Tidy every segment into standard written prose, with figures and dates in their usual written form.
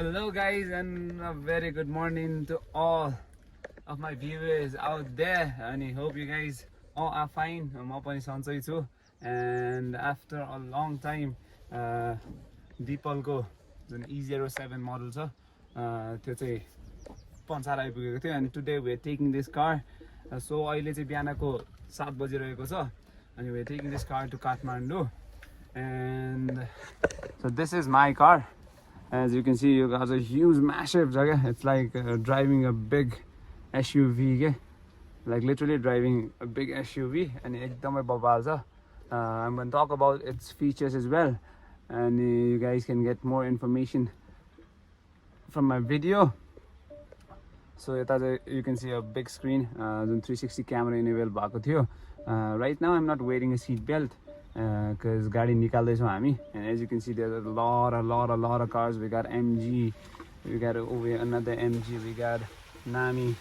Hello guys and a very good morning to all of my viewers out there and I hope you guys all are fine. I'm up on Sansai too and after a long time Deepalko जुन E07 model छ त्यो चाहिँ पन्सार आइपुगेको थियो and today we are taking this car so अहिले चाहिँ बिहानको 7 बजिरहेको छ and we are taking this car to Kathmandu and so this is my car. As you can see, you got a huge massive jaga. It's like driving a big SUV, like literally driving a big SUV and ekdamai babal cha. I'm going to talk about its features as well and you guys can get more information from my video. So you can see a big screen, 360 camera enabled bhako थियो. Right now I'm not wearing a seat belt because गाडी निकाल्दैछौँ हामी and as you can see there's a lot of cars. We got MG, we got over another MG, we got Nami,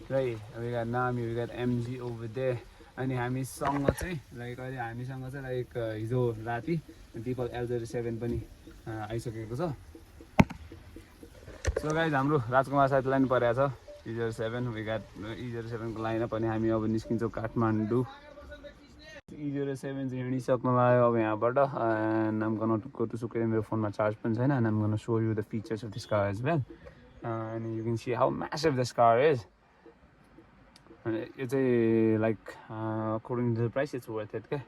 right? We got Nami, we got MG over there. अनि हामीसँग चाहिँ like अहिले हामीसँग चाहिँ like हिजो राति Deepal L07 पनि आइसकेको छ. So guys हाम्रो राजकुमार साथीलाई पनि परेको छ E07. We got E07 को लाइन पनि हामी अब निस्किन्छौँ काठमाडौँ. E07 चाहिँ हिँडिसक्नु लाग्यो अब यहाँबाट and I'm gonna go to Sukhumvit. मेरो फोनमा चार्ज पनि छैन and I'm gonna show you the features of this car as well and you can see how massive this car is. It's a like according to the price it's worth it. Okay,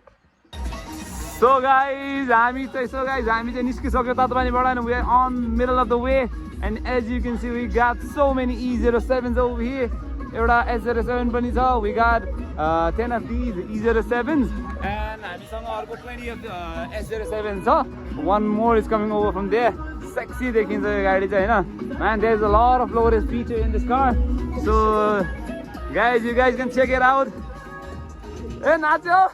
so guys हामी चाहिँ निस्किसक्यो तातोपानीबाट and we are on middle of the way and as you can see we got so many E07s over here. एउटा S07 पनि छ. We got 10 of these E07s and हामीसँग अर्को 20 of S07s छ. One more is coming over from there. Sexy देखिन्छ यो गाडी चाहिँ हैन. Man, there's a lot of low-res feature in this car. So guys, you guys can check it out. Hey Nacho,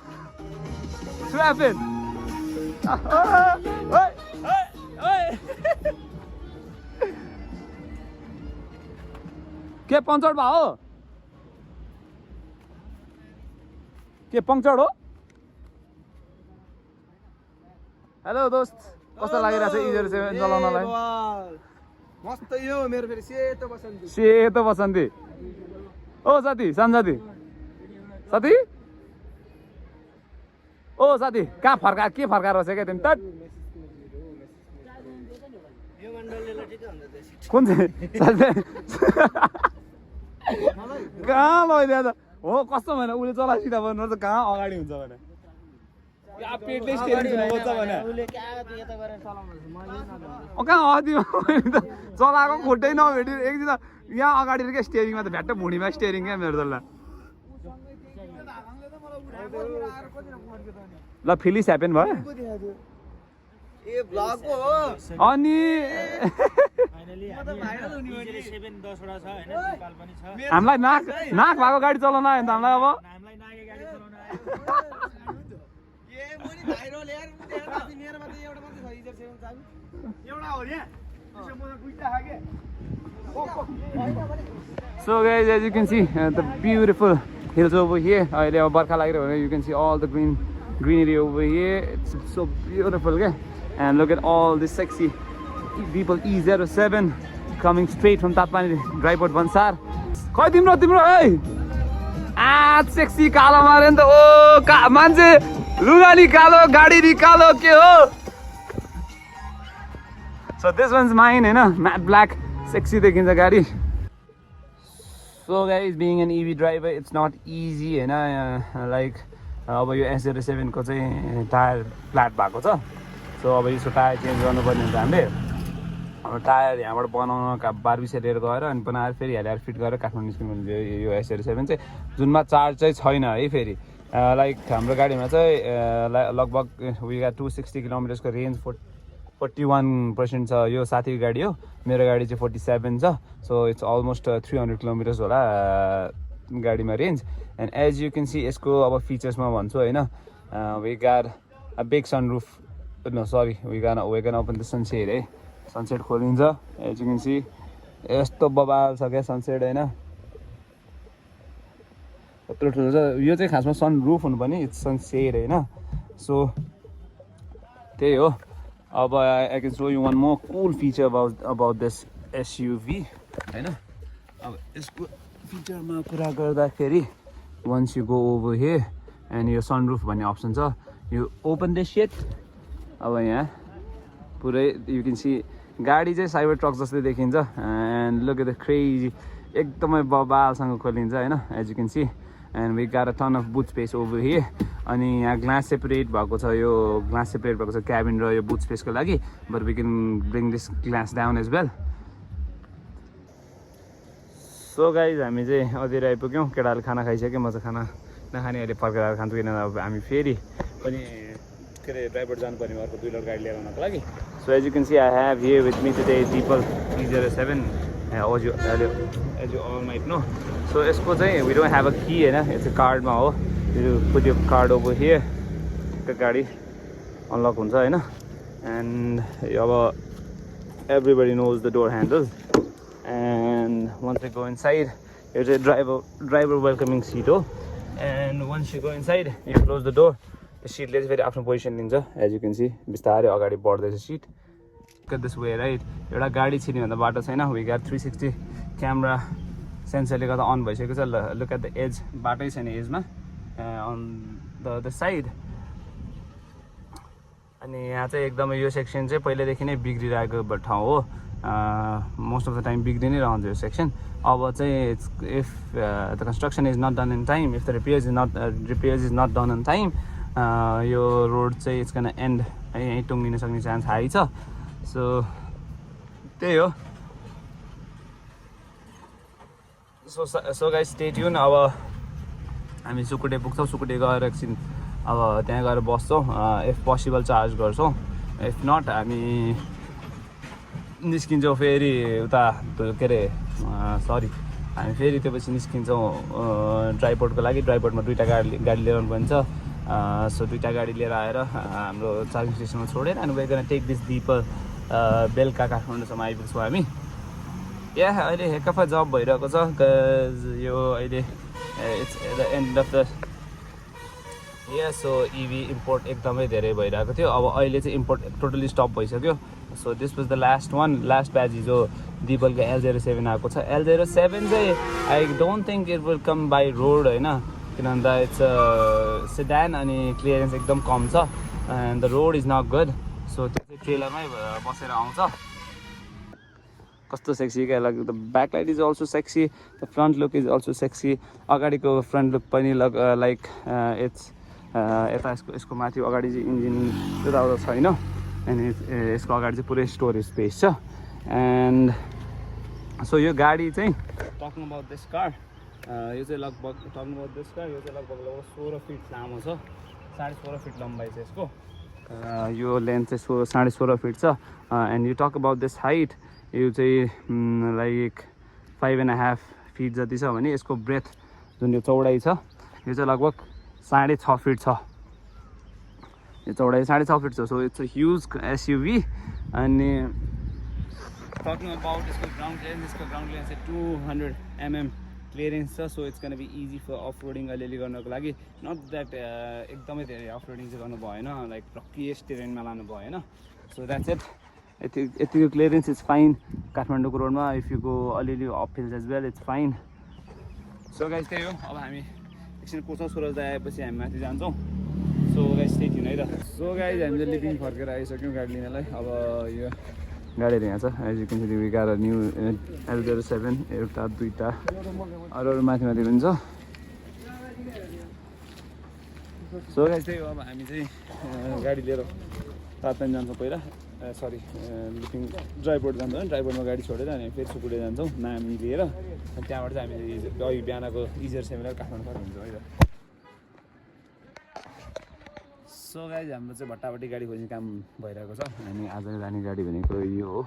strap in. के puncture भयो? के puncture हो? Hello दोस्त, कस्तो लागिरहेछ E07 चलाउनलाई? मस्त यो मेरो फेरि सेतो बसन्ती. सेतो बसन्ती. ओ साथी, साथी. साथी? ओ साथी, कहाँ फर्का के फर्का रहेछ के तिमी? तट. यो मण्डलले लटिक हुन्छ त्यसै. कुन चाहिँ? कहाँ लैदिया त? हो कस्तो भने उले चला सिधा भन्नु त कहाँ अगाडि हुन्छ भने? या पेटले स्टियरिङ चलाउँछ भने. उले क्या यता गरेर चलाउँछ मैले नभन्छ. ओ कहाँ हदियो त चलाएको खुट्टै नभेटी एकदिन यहाँ अगाडि के स्टियरिङमा त भ्याट्ट भुँडीमा स्टियरिङ क्या मेरो त. ल फिलिस ह्यापेन भयो ए ब्लग हो अनि फाइनली भाइरल हुने हो नि 7 10 वटा छ हैन नेपाल पनि छ. हामीलाई नाक भएको गाडी चलाउन आयो नि त हामीलाई. अब हामीलाई नागे गाडी चलाउन आयो. ए मोनी भाइरल यार मेरोमा त एउटा मात्रै छ E07 चाबी. एउटा हो नि त्यसो म दुईटा खाके. So guys, as you can see the beautiful hills over here. अहिले अब बर्खा लागिरहेको भने you can see all the greenery over here. It's so beautiful, okay? And look at all this sexy Deepal E07 coming straight from Tatpani Dryport Bansar. खै तिम्रो है sexy कालो मारे नि त. ओ मान्छे लुगा नि कालो गाडी नि कालो के हो? So this one's mine हैन. Matte black sexy देखिन्छ गाडी. So guys, being an EV driver it's not easy हैन. Like अब यो S07 को चाहिँ टायर फ्ल्याट भएको छ. सो अब यसको टायर चेन्ज गर्नुपर्ने हुन्छ हामीले. अब टायर यहाँबाट बनाउन बारबिसे लिएर गएर अनि बनाएर फेरि हेरेर फिट गरेर काठमाडौँ निस्किनु हुन्छ यो S07 चाहिँ जुनमा चार्ज चाहिँ छैन है. फेरि लाइक हाम्रो गाडीमा चाहिँ लगभग वी got 260 किलोमिटर्सको रेन्ज 41% छ. यो साथीको गाडी हो, मेरो गाडी चाहिँ 47 छ. सो इट्स अलमोस्ट 300 किलोमिटर्स होला गाडीमा range. And as you can see यसको अब फिचर्समा भन्छु हैन. We got a big sunroof. No, sorry, we're gonna open the sunshade. Sunset खोलिन्छ. As you can see यस्तो बबाल छ क्या सनसेट हैन. यत्रो ठुलो छ. यो चाहिँ खासमा सन रुफ हुनुपर्ने, इट्स सनसेड हैन. सो त्यही हो. अब I can show you one more cool feature about this SUV हैन अब यसको फिचरमा कुरा गर्दाखेरि once you go over here and your sunroof भन्ने अप्सन छ you open this shit अब यहाँ पुरै you can see गाडी चाहिँ साइबर ट्रक जस्तै देखिन्छ and look at the crazy एकदमै बबालसँग खोलिन्छ हैन as you can see and we got a ton of boot space over here अनि यहाँ ग्लास सेपरेट भएको छ यो ग्लास सेपरेट भएको छ क्याबिन र यो बुट स्पेसको लागि but we can bring this glass down as well so guys हामी चाहिँ अझै आइपुग्यौँ केटाले खाना खाइसक्यो म चाहिँ खाना नखाने अहिले फर्केर आएर खान्छु किन अब हामी फेरि पनि के अरे ड्राइभर जानुपर्ने अर्को 2 लोड गाडी लिएर आउनको लागि so as you can see I have here with me today Deepal E07 as you all might know so यसको चाहिँ we don't have a key हैन it's a card मा हो you put your card over here the गाडी unlock हुन्छ हैन and अब everybody knows the door handles and once you go inside here's a driver welcoming seat हो and once you go inside you close the door the seat ले फेरि आफ्नो position लिन्छ as you can see बिस्तारै अगाडि बढ्दैछ seat look at this way right एउटा गाडी छिर्ने भन्दा बाटो छैन we got 360 क्यामेरा सेन्सरले गर्दा अन भइसकेको छ look at the edge बाटै छैन एजमा on the other side अनि यहाँ चाहिँ एकदमै यो सेक्सन चाहिँ पहिलेदेखि नै बिग्रिरहेको ठाउँ हो मोस्ट अफ द टाइम बिग्रि नै रहन्छ यो सेक्सन अब चाहिँ if the construction is not done in time if the repairs is not done in time यो रोड चाहिँ it's gonna end यहीँ टुङ्गिन सक्ने चान्स हाई छ सो त्यही हो सो गाइस स्टे ट्युन अब हामी सुकुटे पुग्छौँ सुकुटे गएर एकछिन अब त्यहाँ गएर बस्छौँ इफ पोसिबल चार्ज गर्छौँ इफ नट हामी निस्किन्छौँ फेरि उता के अरे सरी हामी फेरि त्यसपछि निस्किन्छौँ ड्राइपोर्टको लागि ड्राइपोर्टमा 2टा गाडी लिएर आउनुपर्ने छ सो 2टा गाडी लिएर आएर हाम्रो चार्जिङ स्टेसनमा छोडेर अनि गएर टेक दिस Deepal बेलुका काठमाडौँसम्म आइपुग्छौँ हामी अहिले हेक्काफा जब भइरहेको छ यो अहिले it's the and of the so इभी import एकदमै धेरै भइरहेको थियो अब अहिले चाहिँ इम्पोर्ट टोटली स्टप भइसक्यो so this was the last batch हिजो Deepalको L07 आएको छ L07 चाहिँ I don't think it will come by road होइन किन भन्दा इट्स सेडान अनि क्लियरेन्स एकदम कम छ and the road is not good so त्यो चाहिँ ट्रेलरमै बसेर आउँछ कस्तो सेक्सी क्या like the back light is also sexy the front look is also sexy अगाडिको फ्रन्ट लुक पनि लाइक इट्स यता यसको माथि अगाडि चाहिँ इन्जिन त्यताउता छैन अनि यसको अगाडि चाहिँ पुरै स्टोरेज स्पेस छ एन्ड सो यो गाडी चाहिँ टकिङ अबाउट दिस कार यो चाहिँ लगभग टकिङ अबाउट दिस कार यो चाहिँ लगभग 16 फिट लामो छ 16.5 फिट लम्बाइ छ यसको यो लेन्थ चाहिँ 16.5 फिट छ and you talk about this height यो चाहिँ लाइक 5.5 फिट जति छ भने यसको ब्रेथ जुन यो चौडाइ छ यो चाहिँ लगभग 6.5 फिट छ यो चौडाइ 6.5 फिट छ so it's a huge SUV अनि टकिङ अबाउट यसको ग्राउन्ड क्लियरेन्स चाहिँ 200 mm क्लियरेन्स छ so it's gonna be easy for off roading अलिअलि गर्नको लागि नट द्याट एकदमै धेरै अफ रोडिङ चाहिँ गर्नु भएन लाइक रकिएस्ट टेरेनमा लानु भएन सो द्याट्स इट यतिको क्लियरेन्स इज फाइन काठमाडौँको रोडमा इफ यु गो अलिअलि off hills as well it's fine so guys त्यही हो अब हामी एकछिन कोचौँ सूरज आएपछि हामी माथि जान्छौँ सो गाइस त्यही थियो है त सो गाइस हामीले लिभिङ फर्केर आइसक्यौँ गाडी लिनलाई अब यो गाडीहरू यहाँ छ as you can see we got a new L07 एउटा 2टा अरू माथि पनि छ सो गाइस त्यही हो अब हामी चाहिँ गाडी लिएर राजधानी जान्छौँ पहिला सरी लिभिङ ड्राइभर जान्छौँ ड्राइभरमा गाडी छोडेर अनि फेरि सुकुटे जान्छौँ नामी लिएर अनि त्यहाँबाट चाहिँ हामी अघि बिहानको E07 काठमाडौँ फर्किन्छौँ है त सो गाइस हाम्रो चाहिँ भट्टाभट्टी गाडी खोज्ने काम भइरहेको छ अनि आज जाने गाडी भनेको यो हो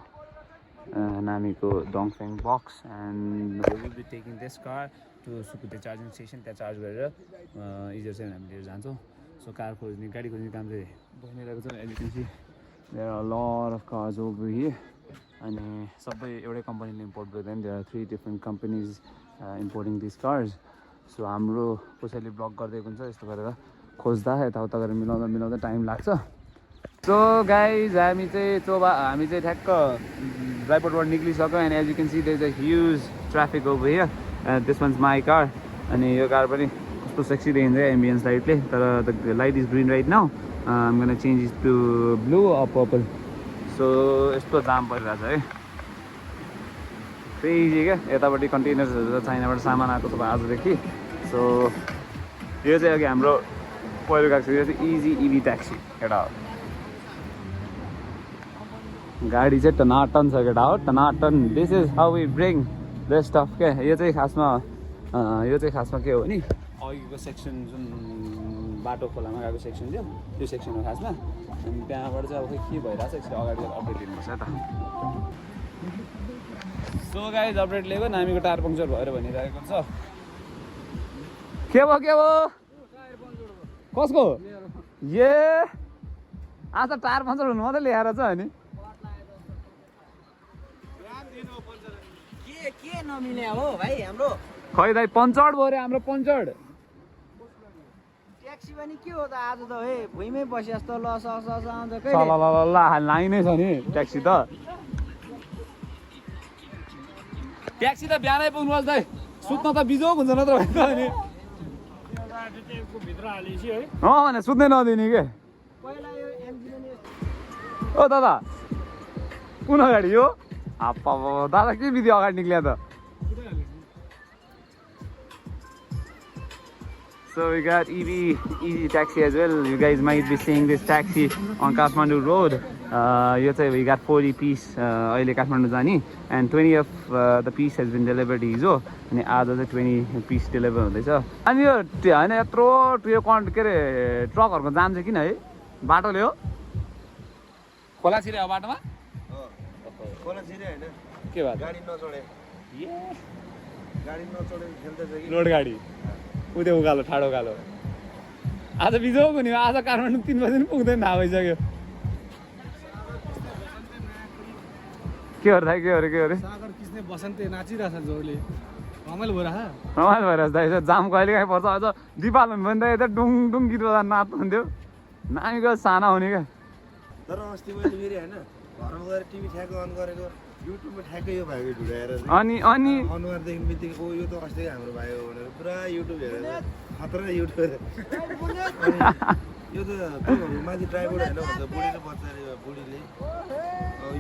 नामीको Dongfeng box and we will be taking this car to Sukute charging station त्यहाँ चार्ज गरेर E07 हामी लिएर जान्छौँ सो कार खोज्ने गाडी खोज्ने काम चाहिँ भइरहेको छ as you can see there are lot of cars over here अनि सबै एउटै कम्पनीले इम्पोर्ट गर्दैन there are 3 different companies importing this cars so हाम्रो कसैले ब्लक गरिदिएको हुन्छ यस्तो गरेर खोज्दा यताउता गरेर मिलाउँदा टाइम लाग्छ सो गाइज हामी चाहिँ ठ्याक्क ड्राइभरबाट निक्लिसक्यो and as you can see there is a huge traffic over here and this one's my car अनि यो कार पनि कस्तो सेक्सी देखिन्छ एम्बियन्स लाइटले तर the light is green right now I'm gonna change is to blue or purple so यस्तो jam परिरहेछ है क्रेजी क्या यतापट्टि कन्टेनर्सहरू त चाइनाबाट सामान आएको छ आजदेखि सो यो चाहिँ अघि हाम्रो पहिलो गएको छ यो चाहिँ इजी इभी ट्याक्सी केटा हो गाडी चाहिँ टनाटन छ केटा हो टनाटन this is how we bring the stuff क्या यो चाहिँ खासमा के हो नि अघिको सेक्सन जुन बाटो खोलामा गएको सेक्सन थियो त्यो सेक्सन हो खासमा अनि त्यहाँबाट चाहिँ अब के भइरहेछ यसरी अगाडि अपडेट दिनुपर्छ त सो गाइज अपडेट लिएको नामीको टायर पङ्क्चर भएर भनिरहेको छ के भयो कसको ए आज टायर पङ्चर हुनु मात्रै ल्याएर छ अनि के नमिले हो भाइ हाम्रो खै दाइ पञ्चर भयो अरे हाम्रो पञ्चर ट्याक्सी पनि के हो त आज त हे भुइँमै बसे जस्तो ल आउँछ लाइ नै छ नि ट्याक्सी त ट्याक्सी त बिहानै पुग्नुहोस् दाइ सुत्न त बिजोग हुन्छ नत्र भने भने सुत्नै नदिने के ओ दादा कुन अगाडि हो दादा के बित्यो अगाडि निक्लिया त So we got easy taxi as well. You guys might be seeing this taxi on Kathmandu Road. We got 40 piece अहिले काठमाडौँ जाने and 20 of the piece has been delivered हिजो अनि आज चाहिँ 20 piece deliver हुँदैछ अनि यो होइन यत्रो यो के अरे ट्रकहरूको जाम चाहिँ किन है बाटोले हो खोला छिरे बाटोमा खोला छिरे हैन के भयो गाडी नचढे खेल्दै लोड गाडी उदे उकालो ठाडो उकालो आज बिजोग हुने आज काठमाडौँ 3 बजे पनि पुग्दैन थाहा भइसक्यो के अरे सागर किस्ने बसन्ते नाचिरहेछ जोडले रमाइलो भइरहेछ दाइ जाम कहिले काहीँ पर्छ अझ दिपाल हुनु भने त यता डुङ डुङ गीत बजाएर नाच्नु हुन्थ्यो नानीको साना हुने क्या तर अस्ति मैले फेरि हैन घरमा गएर टिभी ठ्याक्क अन गरेको युट्युबमा ठ्याक्कै यो भाइको भिडियो आएर अनि अनुहारदेखि बित्तिकै यो त अस्ति हाम्रो भाइ हो भनेर पुरा युट्युब हेरेर खतरा युट्युब यो त माथि ड्राइभर होइन भन्छ बुढी र बच्चाले बुढीले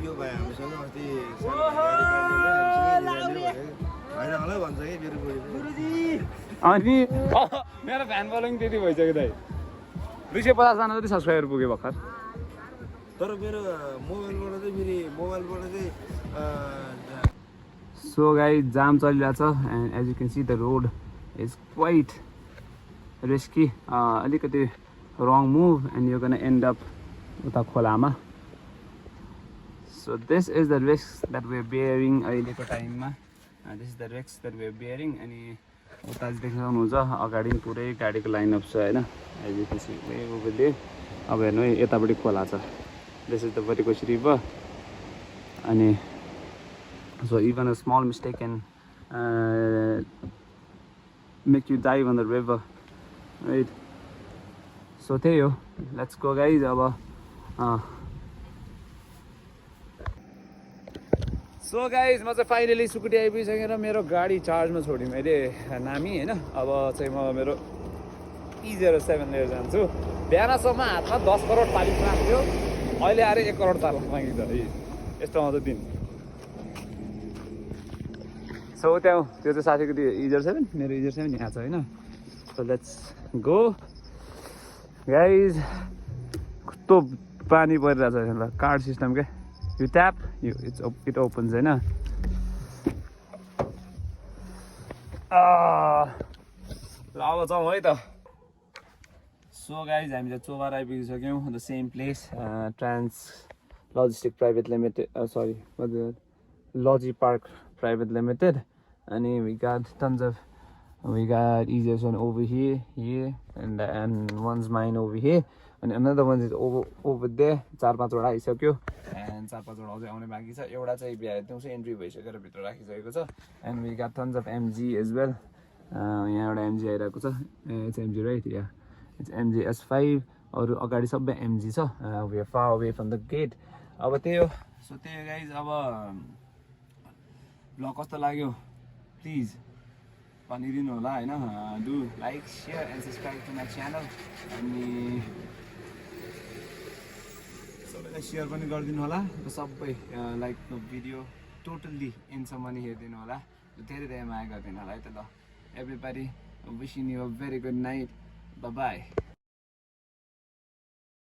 यो भाइ हामीसँग अस्ति होइन होला भन्छ कि मेरो बुढी अनि मेरो फ्यान फलोइङ त्यति भइसक्यो दाइ 250 जना जति सब्सक्राइबर पुग्यो भर्खर तर मेरो मोबाइलबाट चाहिँ सो गाइस जाम चलिरहेछ and as you can see the road is quite risky अलिकति wrong move and you gonna end up उता खोलामा so this is the risk that we are bearing अहिलेको टाइममा this is the risk that we are bearing अनि उता देख्न सक्नुहुन्छ अगाडि पनि पुरै गाडीको लाइनअप छ होइन as you can see way over there अब हेर्नु है यतापट्टि खोला छ this is the Varikoshi river अनि so even a small mistake can make you dive on the river, right? So त्यही हो let's go guys अब सो गाइज म चाहिँ फाइनली सुकुटी आइपुगिसकेर मेरो गाडी चार्जमा छोडेँ मैले नामी होइन अब चाहिँ म मेरो E07 लिएर जान्छु बिहानसम्म हातमा 10 करोड तालिम राख्थ्यो अहिले आएर 1 करोड तालिम मागिन्छ है यस्तो आउँछ दिन सो त्यो चाहिँ साथीको त्यो E07 मेरो E07 यहाँ छ होइन सो लेट्स गो गाइज कस्तो पानी परिरहेछ ल कार्ड सिस्टम क्या यु ट्याप इट ओपन्स होइन ल अब जाउँ है त सो गाइज हामी त चोबार आइपुगिसक्यौँ the same place trans logistic private limited sorry logi park private limited अनि we got E07 over here and one's mine over here and another one is over there 4-5 वटा आइसक्यो and 4-5 वटा अझै आउने बाँकी छ एउटा चाहिँ बिहार चाहिँ एन्ट्री भइसकेर भित्र राखिसकेको छ and we got tons of MG as well यहाँ एउटा MG आइरहेको छ it's MG right yeah it's MG S5 अरू अगाडि सबै एमजी छ we are far away from the gate अब त्यही हो सो त्यही हो गाइज अब ब्लग कस्तो लाग्यो प्लिज भनिदिनु होला होइन do like share and subscribe to my channel अनि सबैलाई सेयर पनि गरिदिनु होला र सबै लाइक भिडियो टोटल्ली एन्डसम्म नि हेरिदिनु होला धेरै धेरै माया गरिदिनु होला है त ल everybody wishing you a very good night by